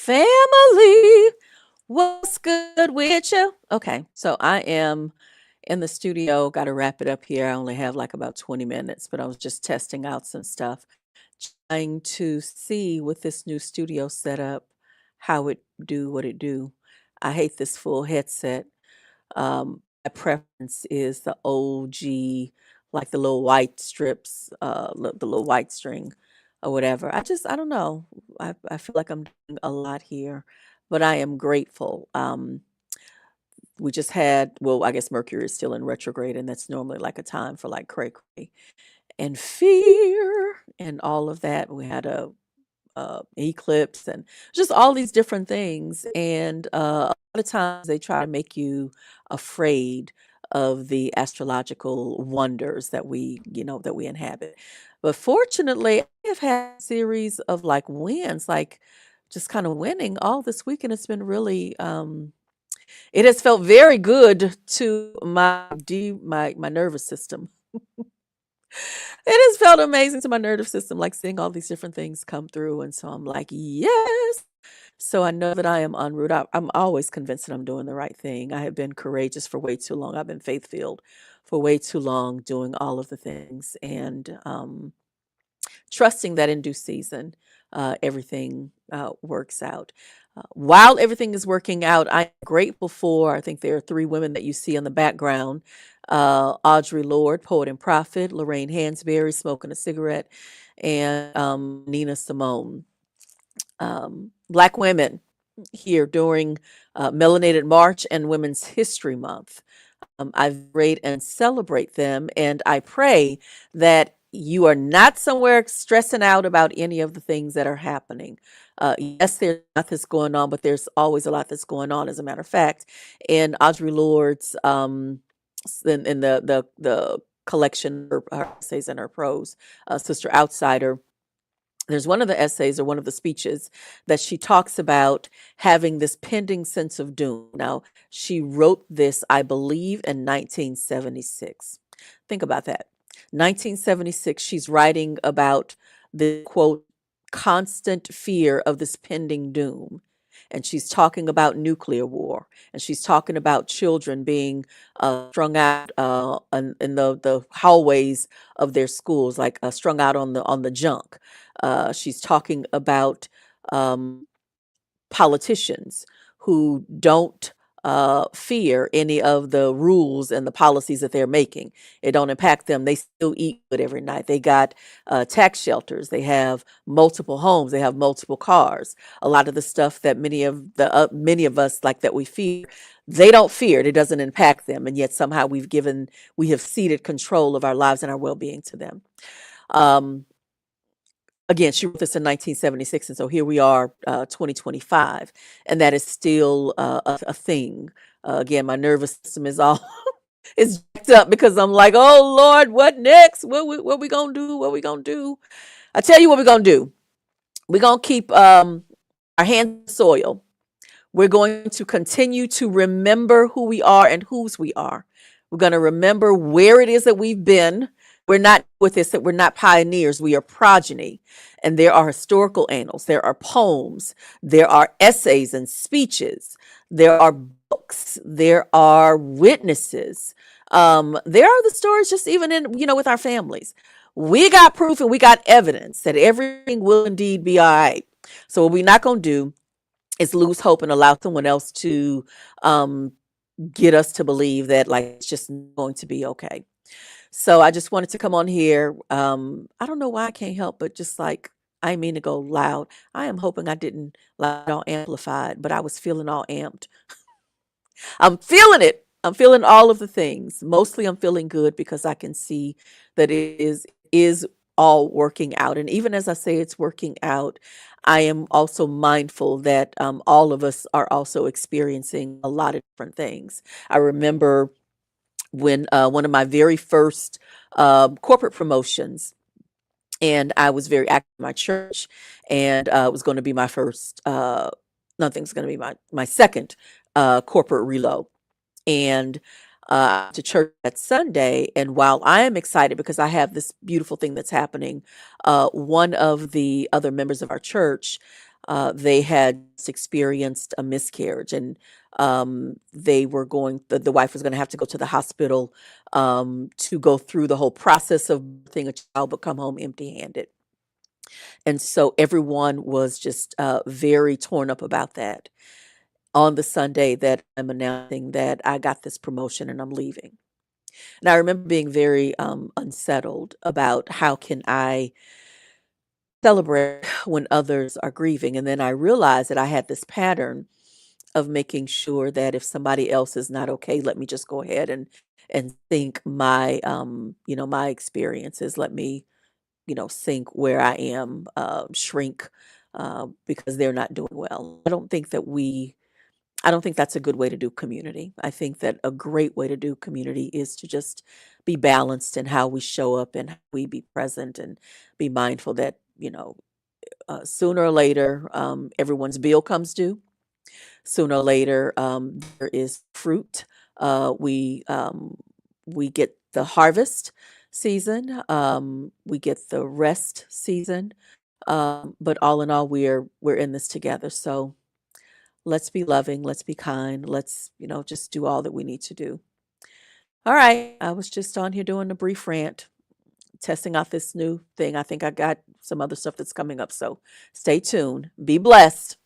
Family, what's good with you? Okay, so I am in the studio. Got to wrap it up here. I only have like about 20 minutes, but I was just testing out some stuff, trying to see with this new studio setup how it do what it do. I hate this full headset. My preference is the OG, like the little white strips, the little white string or whatever. I don't know. I feel like I'm doing a lot here, but I am grateful. We just had, well, I guess Mercury is still in retrograde, and that's normally like a time for like cray cray and fear and all of that. We had a eclipse and just all these different things. And a lot of times they try to make you afraid of the astrological wonders that that we inhabit. But fortunately, I have had a series of like wins, like just kind of winning all this week, and it's been really it has felt very good to my nervous system. It has felt amazing to my nervous system, like seeing all these different things come through. And so I'm like, yes. So I know that I am en route. I'm always convinced that I'm doing the right thing. I have been courageous for way too long. I've been faith filled for way too long, doing all of the things and trusting that in due season, everything works out. While everything is working out, I'm grateful for, I think there are three women that you see in the background: Audre Lorde, poet and prophet; Lorraine Hansberry, smoking a cigarette; and Nina Simone. Black women here during Melanated March and Women's History Month. I rate and celebrate them, and I pray that you are not somewhere stressing out about any of the things that are happening. Yes, there's a lot that's going on, but there's always a lot that's going on. As a matter of fact, in Audre Lorde's in the collection, her essays and her prose, Sister Outsider, there's one of the essays or one of the speeches that she talks about having this pending sense of doom. Now, she wrote this, I believe, in 1976. Think about that. 1976, she's writing about the quote, constant fear of this pending doom. And she's talking about nuclear war. And she's talking about children being strung out in the hallways of their schools, like strung out on the junk. She's talking about um, politicians who don't fear any of the rules and the policies that they're making. It don't impact them. They still eat good every night. They got tax shelters. They have multiple homes. They have multiple cars. A lot of the stuff that many of us like that we fear, they don't fear it. It doesn't impact them, and yet somehow we have ceded control of our lives and our well-being to them. Um, Again, she wrote this in 1976, and so here we are, 2025, and that is still a thing. Again, my nervous system is all is jacked up because I'm like, oh Lord, what next? What we gonna do? What we gonna do? I tell you what we're gonna do. We're gonna keep our hands in the soil. We're going to continue to remember who we are and whose we are. We're going to remember where it is that we've been. We're not with this, that we're not pioneers, we are progeny. And there are historical annals, there are poems, there are essays and speeches, there are books, there are witnesses. There are the stories just even in, with our families. We got proof and we got evidence that everything will indeed be all right. So what we're not going to do is lose hope and allow someone else to um, get us to believe that like it's just going to be okay. So I just wanted to come on here. I don't know why I can't help but just like I mean to go loud. I am hoping I didn't loud all amplified, but I was feeling all amped. I'm feeling it. I'm feeling all of the things. Mostly I'm feeling good because I can see that it is all working out. And even as I say it's working out, I am also mindful that all of us are also experiencing a lot of different things. I remember when one of my very first corporate promotions, and I was very active in my church, and it was going to be my first, nothing's going to be my second corporate reload, and to church that Sunday. And while I am excited because I have this beautiful thing that's happening, one of the other members of our church, They had just experienced a miscarriage, and the wife was going to have to go to the hospital to go through the whole process of birthing a child, but come home empty-handed. And so everyone was just very torn up about that on the Sunday that I'm announcing that I got this promotion and I'm leaving. And I remember being very unsettled about how can I celebrate when others are grieving. And then I realized that I had this pattern of making sure that if somebody else is not okay, let me just go ahead and think my my experiences. Let me sink where I am, shrink because they're not doing well. I don't think that's a good way to do community. I think that a great way to do community is to just be balanced in how we show up and how we be present and be mindful that, sooner or later, everyone's bill comes due. Sooner or later, there is fruit. We get the harvest season. We get the rest season. But all in all, we're in this together. So let's be loving. Let's be kind. Let's just do all that we need to do. All right. I was just on here doing a brief rant, testing out this new thing. I think I got some other stuff that's coming up. So stay tuned. Be blessed.